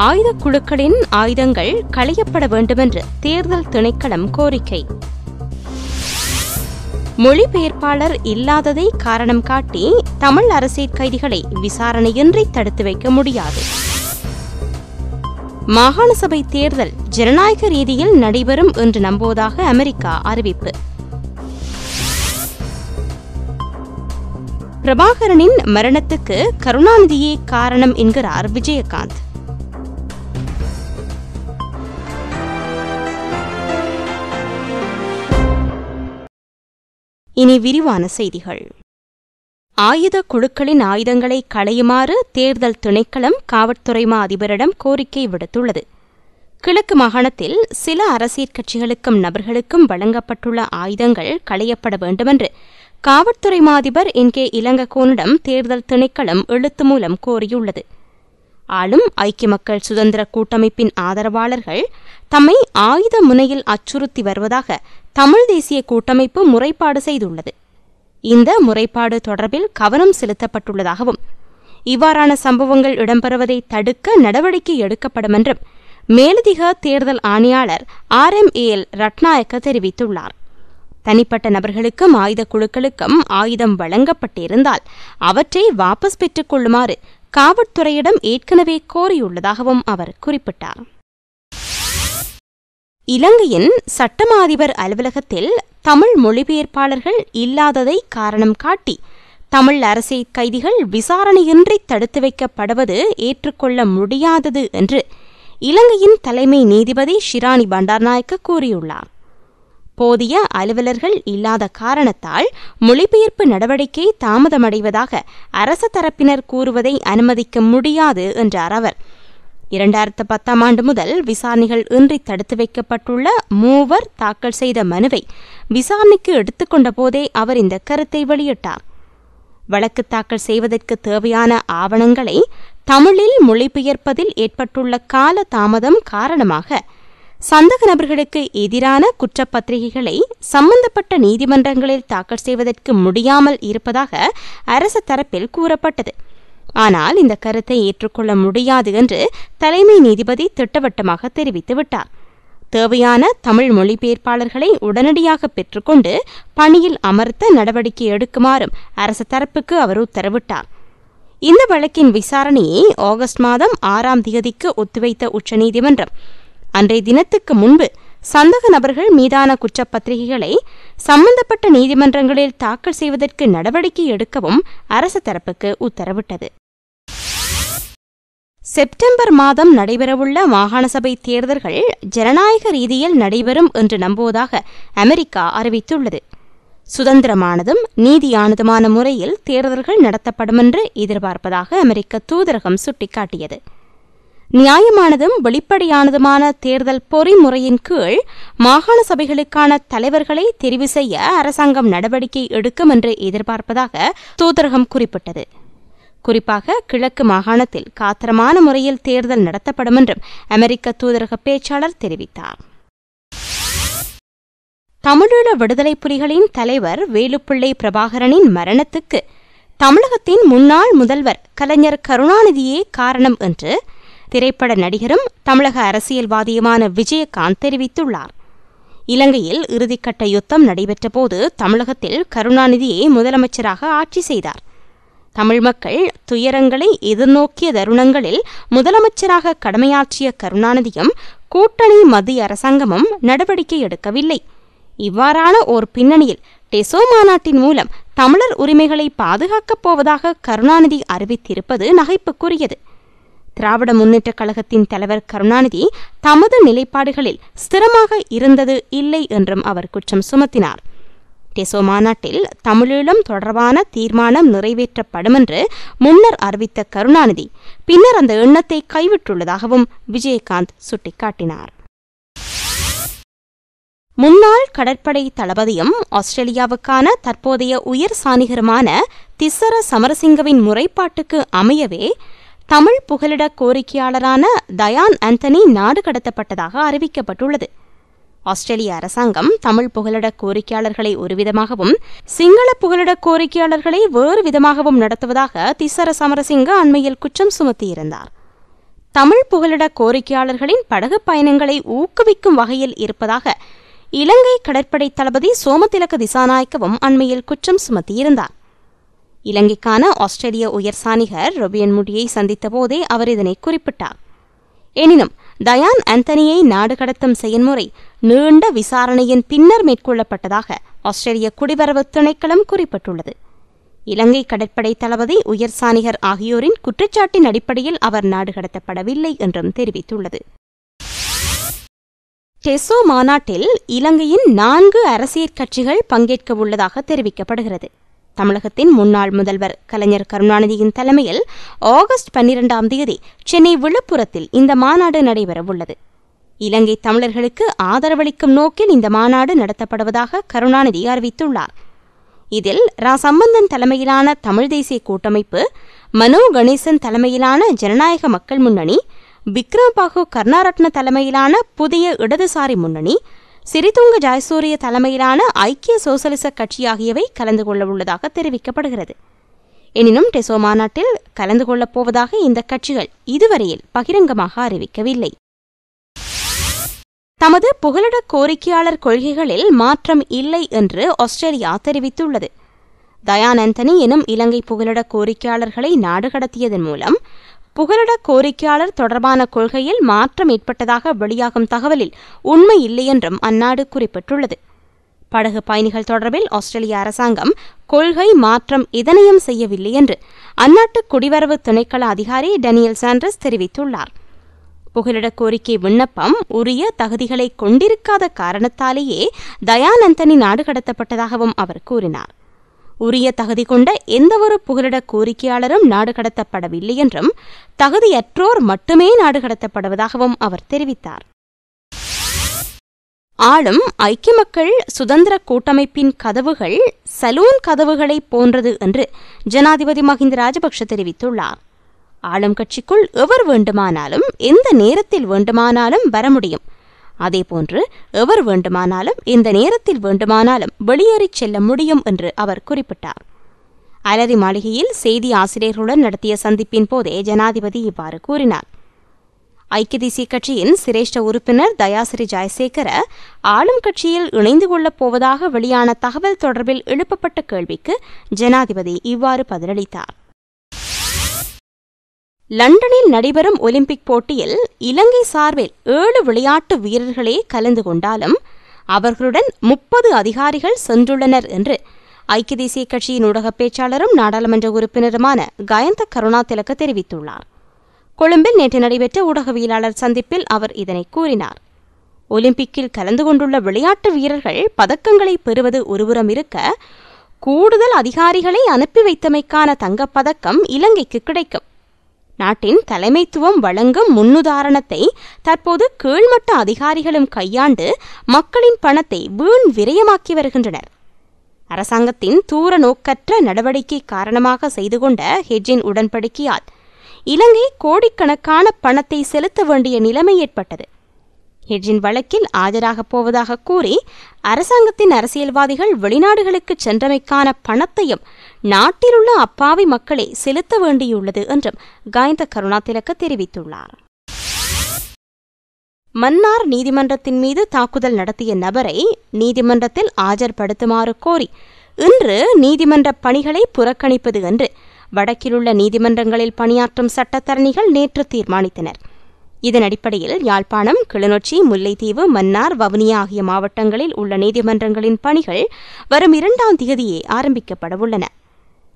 ஆயுதக் குழுக்களின் ஆயுதங்கள் களையப்பட வேண்டுமென்று தேர்தல் திணைக்களம் கோரிக்கை. மொழிபெயர்ப்பாளர் இல்லாததை காரணம் காட்டி தமிழ் அரசியல் கைதிகளை விசாரணையின்றி தடுத்து வைக்க முடியாது. மாகாண சபை தேர்தல் ஜனநாயக ரீதியில் நடைபெறும் என்று நம்புவதாக அமெரிக்கா அறிவிப்பு. பிரபாகரனின் மரணத்துக்கு கருணாநிதியே காரணம் என்கிறார் விஜயகாந்த். இனி விரிவான செய்திகள். ஆயுத குழுக்களின் ஆயுதங்களை களையுமாறு தேர்தல் திணைக்களம் காவல்துறை மா அதிபரிடம் கோரிக்கை விடுத்துள்ளது. கிழக்கு மாகாணத்தில் சில அரசியல் கட்சிகளுக்கும் நபர்களுக்கும் வழங்கப்பட்டுள்ள ஆயுதங்கள் களையப்பட வேண்டுமென்று காவல்துறை மா அதிபர் NK இளங்கோவனிடம் தேர்தல் திணைக்களம் எழுத்து மூலம் கோரியுள்ளது. ஆளும் ஐக்கிய மக்கள் சுதந்திர கூட்டமைப்பின் ஆதரவாளர்கள் தம்மை ஆயுத முனையில் அச்சுறுத்தி வருவதாக தமிழ் தேசிய கூட்டமைப்பு முறைப்பாடு செய்துள்ளது. இந்த முறைப்பாடு தொடர்பில் கவனம் செலுத்தப்பட்டுள்ளதாகவும் இவ்வாறான சம்பவங்கள் இடம்பெறுவதை தடுக்க நடவடிக்கை எடுக்கப்படும் என்றும் மேலதிக தேர்தல் ஆணையாளர் RMAL ரட்நாயக்க தெரிவித்துள்ளார். தனிப்பட்ட நபர்களுக்கும் ஆயுத குழுக்களுக்கும் ஆயுதம் வழங்கப்பட்டிருந்தால் அவற்றை வாபஸ் பெற்றுக் கொள்ளுமாறு காவல்துறையிடம் ஏற்கனவே கோரியுள்ளதாகவும் அவர் குறிப்பிட்டார். இலங்கையின் சட்டமா அதிபர் அலுவலகத்தில் தமிழ் மொழிபெயர்ப்பாளர்கள் இல்லாததை காரணம் காட்டி தமிழ் அரசியல் கைதிகள் விசாரணையின்றி தடுத்து வைக்கப்படுவது ஏற்றுக்கொள்ள முடியாதது என்று இலங்கையின் தலைமை நீதிபதி ஷிராணி பண்டாரநாயக்க கூறியுள்ளார். போதிய அலுவலர்கள் இல்லாத காரணத்தால் மொழிபெயர்ப்பு நடவடிக்கை தாமதமடைவதாக அரச தரப்பினர் கூறுவதை அனுமதிக்க முடியாது என்றார் அவர். 2010ஆம் ஆண்டு முதல் விசாரணைகள் இன்றி தடுத்து வைக்கப்பட்டுள்ள 3 தாக்கல் செய்த மனுவை விசாரணைக்கு எடுத்துக்கொண்ட போதே அவர் இந்த கருத்தை வெளியிட்டார். வழக்கு தாக்கல் செய்வதற்கு தேவையான ஆவணங்களை தமிழில் மொழிபெயர்ப்பதில் ஏற்பட்டுள்ள கால தாமதம் காரணமாக சந்தக நபர்களுக்கு எதிரான குற்றப்பத்திரிகைகளை சம்பந்தப்பட்ட நீதிமன்றங்களில் தாக்கல் செய்வதற்கு முடியாமல் இருப்பதாக அரச தரப்பில் கூறப்பட்டது. ஆனால் இந்த கருத்தை ஏற்றுக்கொள்ள முடியாது என்று தலைமை நீதிபதி திட்டவட்டமாக தெரிவித்துவிட்டார். தேவையான தமிழ் மொழிபெயர்ப்பாளர்களை உடனடியாக பெற்றுக்கொண்டு பணியில் அமர்த்த நடவடிக்கை எடுக்குமாறும் அரச தரப்புக்கு அவர் உத்தரவிட்டார். இந்த வழக்கின் விசாரணையை ஆகஸ்ட் மாதம் 6ஆம் தேதிக்கு ஒத்திவைத்த உச்சநீதிமன்றம் அன்றைய தினத்துக்கு முன்பு சந்தக நபர்கள் மீதான குற்றப்பத்திரிகைகளை சம்பந்தப்பட்ட நீதிமன்றங்களில் தாக்கல் செய்வதற்கு நடவடிக்கை எடுக்கவும் அரச தரப்புக்கு உத்தரவிட்டது. செப்டம்பர் மாதம் நடைபெறவுள்ள மாகாண சபை தேர்தல்கள் ஜனநாயக ரீதியில் நடைபெறும் என்று நம்புவதாக அமெரிக்கா அறிவித்துள்ளது. சுதந்திரமானதும் நீதியானதுமான முறையில் தேர்தல்கள் நடத்தப்படும் என்று எதிர்பார்ப்பதாக அமெரிக்க தூதரகம் சுட்டிக்காட்டியது. நியாயமானதும் வெளிப்படையானதுமான தேர்தல் பொறிமுறையின் கீழ் மாகாண சபைகளுக்கான தலைவர்களை தெரிவு செய்ய அரசாங்கம் நடவடிக்கை எடுக்கும் என்று எதிர்பார்ப்பதாக தூதரகம் குறிப்பிட்டது. குறிப்பாக கிழக்கு மாகாணத்தில் காத்திரமான முறையில் தேர்தல் நடத்தப்படும் என்றும் அமெரிக்க தூதரக பேச்சாளர் தெரிவித்தார். தமிழீழ விடுதலை புலிகளின் தலைவர் வேலுப்பிள்ளை பிரபாகரனின் மரணத்துக்கு தமிழகத்தின் முன்னாள் முதல்வர் கலைஞர் கருணாநிதியே காரணம் என்று திரைப்பட நடிகரும் தமிழக அரசியல்வாதியுமான விஜயகாந்த் தெரிவித்துள்ளார். இலங்கையில் இறுதிக்கட்ட யுத்தம் நடைபெற்றபோது தமிழகத்தில் கருணாநிதியை முதலமைச்சராக ஆட்சி செய்தார். தமிழ் மக்கள் துயரங்களை எதிர்நோக்கிய தருணங்களில் முதலமைச்சராக கடமையாற்றிய கருணாநிதியும் கூட்டணி மத்திய அரசாங்கமும் நடவடிக்கை எடுக்கவில்லை. இவ்வாறான ஓர் பின்னணியில் டெசோ மாநாட்டின் மூலம் தமிழர் உரிமைகளை பாதுகாக்கப் போவதாக கருணாநிதி அறிவித்திருப்பது நகைப்புக்குரியது. திராவிட முன்னேற்றக் கழகத்தின் தலைவர் கருணாநிதி தமது நிலைப்பாடுகளில் ஸ்திரமாக இருந்தது இல்லை என்றும் அவர் குற்றம் சுமத்தினார். டெசோ மாநாட்டில் தமிழீழம் தொடர்பான தீர்மானம் நிறைவேற்றப்படும் என்று முன்னர் அறிவித்த கருணாநிதி பின்னர் அந்த எண்ணத்தை கைவிட்டுள்ளதாகவும் விஜயகாந்த் சுட்டிக்காட்டினார். முன்னாள் கடற்படை தளபதியும் ஆஸ்திரேலியாவுக்கான தற்போதைய உயர் சாணிகருமான திஸ்ஸர சமரசிங்கவின் முறைப்பாட்டுக்கு அமையவே தமிழ் புகலிட கோரிக்கையாளரான தயான் ஆந்தனி நாடு கடத்தப்பட்டதாக அறிவிக்கப்பட்டுள்ளது. ஆஸ்திரேலிய அரசாங்கம் தமிழ் புகலிட கோரிக்கையாளர்களை ஒருவிதமாகவும் சிங்கள புகலிட கோரிக்கையாளர்களை வேறு விதமாகவும் நடத்துவதாக திஸ்ஸர சமரசிங்க அண்மையில் குற்றம் சுமத்தியிருந்தார். தமிழ் புகலிட கோரிக்கையாளர்களின் படகு பயணங்களை ஊக்குவிக்கும் வகையில் இருப்பதாக இலங்கை கடற்படை தளபதி சோமதிலக்க திசாநாயக்கவும் அண்மையில் குற்றம் சுமத்தியிருந்தார். இலங்கைக்கான ஆஸ்திரேலிய உயர் சாணிகர் ரொபியன் முடியை சந்தித்த போதே அவர் இதனை குறிப்பிட்டார். எனினும் டயான் ஆந்தனியை நாடு கடத்தும் செயல்முறை நீண்ட விசாரணையின் பின்னர் மேற்கொள்ளப்பட்டதாக ஆஸ்திரேலிய குடிவரவு திணைக்களம் குறிப்பிட்டுள்ளது. இலங்கை கடற்படை தளபதி உயர் சாணிகர் ஆகியோரின் குற்றச்சாட்டின் அடிப்படையில் அவர் நாடு கடத்தப்படவில்லை என்றும் தெரிவித்துள்ளது. டெசோ மாநாட்டில் இலங்கையின் 4 அரசியல் கட்சிகள் பங்கேற்க உள்ளதாக தெரிவிக்கப்படுகிறது. தமிழகத்தின் முன்னாள் முதல்வர் கலைஞர் கருணாநிதியின் தலைமையில் ஆகஸ்ட் 12ஆம் தேதி சென்னை விழுப்புரத்தில் இந்த மாநாடு நடைபெறவுள்ளது. இலங்கை தமிழர்களுக்கு ஆதரவளிக்கும் நோக்கில் இந்த மாநாடு நடத்தப்படுவதாக கருணாநிதி அறிவித்துள்ளார். இதில் ரா சம்பந்தன் தலைமையிலான தமிழ் தேசிய கூட்டமைப்பு, மனோ கணேசன் தலைமையிலான ஜனநாயக மக்கள் முன்னணி, விக்ரமபாகு கருணாரட்ன தலைமையிலான புதிய இடதுசாரி முன்னணி, சிறிதுங்க ஜாயசூரிய தலைமையிலான ஐக்கிய சோசலிச கட்சி ஆகியவை கலந்து கொள்ள உள்ளதாக தெரிவிக்கப்படுகிறது. எனினும் டெசோ மாநாட்டில் கலந்து கொள்ளப் போவதாக இந்த கட்சிகள் இதுவரையில் பகிரங்கமாக அறிவிக்கவில்லை. தமது புகலிட கோரிக்கையாளர் கொள்கைகளில் மாற்றம் இல்லை என்று ஆஸ்திரேலியா தெரிவித்துள்ளது. டயான் ஆந்தனி எனும் இலங்கை புகலிட கோரிக்கையாளர்களை நாடு கடத்தியதன் மூலம் புகலிட கோரிக்கையாளர் தொடர்பான கொள்கையில் மாற்றம் ஏற்பட்டதாக வெளியாகும் தகவலில் உண்மை இல்லை என்றும் அந்நாடு குறிப்பிட்டுள்ளது. படகு பயணிகள் தொடர்பில் ஆஸ்திரேலிய அரசாங்கம் கொள்கை மாற்றம் எதனையும் செய்யவில்லை என்று அந்நாட்டு குடிவரவு திணைக்கள அதிகாரி டேனியல் சாண்டர்ஸ் தெரிவித்துள்ளார். புகலிட கோரிக்கை விண்ணப்பம் உரிய தகுதிகளை கொண்டிருக்காத காரணத்தாலேயே டயான் ஆந்தனி நாடு கடத்தப்பட்டதாகவும் அவர் கூறினார். உரிய தகுதி கொண்ட எந்தவொரு புகலிட கோரிக்கையாளரும் நாடு கடத்தப்படவில்லை என்றும் தகுதியற்றோர் மட்டுமே நாடு கடத்தப்படுவதாகவும் அவர் தெரிவித்தார். ஆளும் ஐக்கிய மக்கள் சுதந்திர கூட்டமைப்பின் கதவுகள் சலூன் கதவுகளை போன்றது என்று ஜனாதிபதி மஹிந்த ராஜபக்ஷ தெரிவித்துள்ளார். ஆளும் கட்சிக்குள் எவர் வேண்டுமானாலும் எந்த நேரத்தில் வேண்டுமானாலும் வர முடியும். அதேபோன்று எவர் வேண்டுமானாலும் எந்த நேரத்தில் வேண்டுமானாலும் வெளியேறிச் செல்ல முடியும் என்று அவர் குறிப்பிட்டார். அலரி மாளிகையில் செய்தி ஆசிரியர்களுடன் நடத்திய சந்திப்பின் போதே ஜனாதிபதி இவ்வாறு கூறினார். ஐக்கிய தேசிய கட்சியின் சிரேஷ்ட உறுப்பினர் தயாசிறி ஜெயசேகர ஆளும் கட்சியில் இணைந்து கொள்ளப் போவதாக வெளியான தகவல் தொடர்பில் எழுப்பப்பட்ட கேள்விக்கு ஜனாதிபதி இவ்வாறு பதிலளித்தார். லண்டனில் நடைபெறும் ஒலிம்பிக் போட்டியில் இலங்கை சார்பில் 7 விளையாட்டு வீரர்களே கலந்து கொண்டாலும் அவர்களுடன் 30 அதிகாரிகள் சென்றுள்ளனர் என்று ஐக்கிய தேசிய கட்சியின் ஊடக பேச்சாளரும் நாடாளுமன்ற உறுப்பினருமான கயந்த கருணாதிலக்க தெரிவித்துள்ளார். கொழும்பில் நேற்று நடைபெற்ற ஊடகவியலாளர் சந்திப்பில் அவர் இதனை கூறினார். ஒலிம்பிக்கில் கலந்து கொண்டுள்ள விளையாட்டு வீரர்கள் பதக்கங்களை பெறுவது ஒருபுறம் இருக்க, கூடுதல் அதிகாரிகளை அனுப்பி வைத்தமைக்கான தங்கப்பதக்கம் இலங்கைக்கு கிடைக்கும். நாட்டின் தலைமைத்துவம் வழங்கும் முன்னுதாரணத்தை தற்போது கீழ்மட்ட அதிகாரிகளும் கையாண்டு மக்களின் பணத்தை வீண் விரயமாக்கி வருகின்றனர். அரசாங்கத்தின் தூர நோக்கற்ற நடவடிக்கை காரணமாக செய்து கொண்ட ஹெட்ஜின் உடன்படிக்கையால் இலங்கை கோடிக்கணக்கான பணத்தை செலுத்த வேண்டிய நிலைமை ஏற்பட்டது. ஹெட்ஜின் வழக்கில் ஆஜராகப் போவதாக கூறி அரசாங்கத்தின் அரசியல்வாதிகள் வெளிநாடுகளுக்கு சென்றமைக்கான பணத்தையும் நாட்டிலுள்ள அப்பாவி மக்களே செலுத்த வேண்டியுள்ளது என்றும் கயந்த கருணாதிலக்க தெரிவித்துள்ளார். மன்னார் நீதிமன்றத்தின் மீது தாக்குதல் நடத்திய நபரை நீதிமன்றத்தில் ஆஜர்படுத்துமாறு கோரி இன்று நீதிமன்ற பணிகளை புறக்கணிப்பது என்று வடக்கிலுள்ள நீதிமன்றங்களில் பணியாற்றும் சட்டத்தரணிகள் நேற்று தீர்மானித்தனர். இதன் அடிப்படையில் யாழ்ப்பாணம், கிளிநொச்சி, முல்லைத்தீவு, மன்னார், வவுனியா ஆகிய மாவட்டங்களில் உள்ள நீதிமன்றங்களின் பணிகள் வரும் 2ஆம் தேதியே ஆரம்பிக்கப்படவுள்ளன.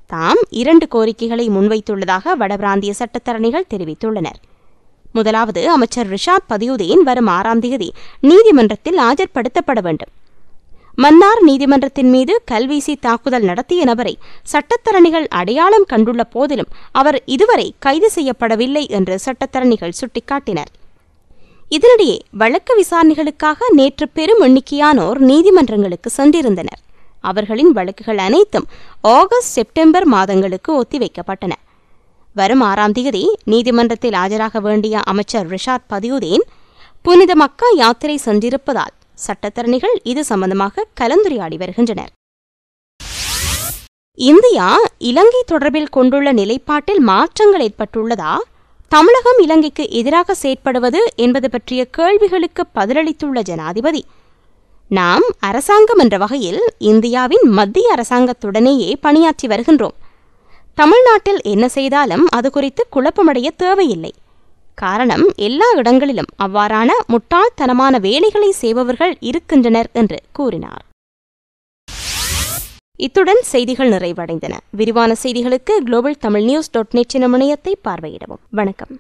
தாம் 2 கோரிக்கைகளை முன்வைத்துள்ளதாக வடபிராந்திய சட்டத்தரணிகள் தெரிவித்துள்ளனர். முதலாவது, அமைச்சர் ரிஷாத் பதியுதீன் வரும் 6ஆம் தேதி நீதிமன்றத்தில் ஆஜர்படுத்தப்பட வேண்டும். மன்னார் நீதிமன்றத்தின் மீது கல்வீசி தாக்குதல் நடத்திய நபரை சட்டத்தரணிகள் அடையாளம் கண்டுள்ள போதிலும் அவர் இதுவரை கைது செய்யப்படவில்லை என்று சட்டத்தரணிகள் சுட்டிக்காட்டினர். இதனிடையே வழக்கு விசாரணைகளுக்காக நேற்று பெரும் எண்ணிக்கையானோர் நீதிமன்றங்களுக்கு சென்றிருந்தனர். அவர்களின் வழக்குகள் அனைத்தும் ஆகஸ்ட், செப்டம்பர் மாதங்களுக்கு ஒத்திவைக்கப்பட்டன. வரும் 6ஆம் தேதி நீதிமன்றத்தில் ஆஜராக வேண்டிய அமைச்சர் ரிஷாத் பதியுதீன் புனித மக்கா யாத்திரை சென்றிருப்பதால் சட்டத்தரணிகள் இது சம்பந்தமாக கலந்துரையாடி வருகின்றனர். இந்தியா இலங்கை தொடர்பில் கொண்டுள்ள நிலைப்பாட்டில் மாற்றங்கள் ஏற்பட்டுள்ளதா? தமிழகம் இலங்கைக்கு எதிராக செயற்படுவது என்பது பற்றிய கேள்விகளுக்கு பதிலளித்துள்ள ஜனாதிபதி, நாம் அரசாங்கம் என்ற வகையில் இந்தியாவின் மத்திய அரசாங்கத்துடனேயே பணியாற்றி வருகின்றோம். தமிழ்நாட்டில் என்ன செய்தாலும் அது குறித்து குழப்பமடைய தேவையில்லை. காரணம், எல்லா இடங்களிலும் அவ்வாறான முட்டாள்தனமான வேலைகளை செய்பவர்கள் இருக்கின்றனர் என்று கூறினார். இத்துடன் செய்திகள் நிறைவடைந்தன. விரிவான செய்திகளுக்கு globaltamilnews.net எனும் இணையத்தை பார்வையிடவும். வணக்கம்.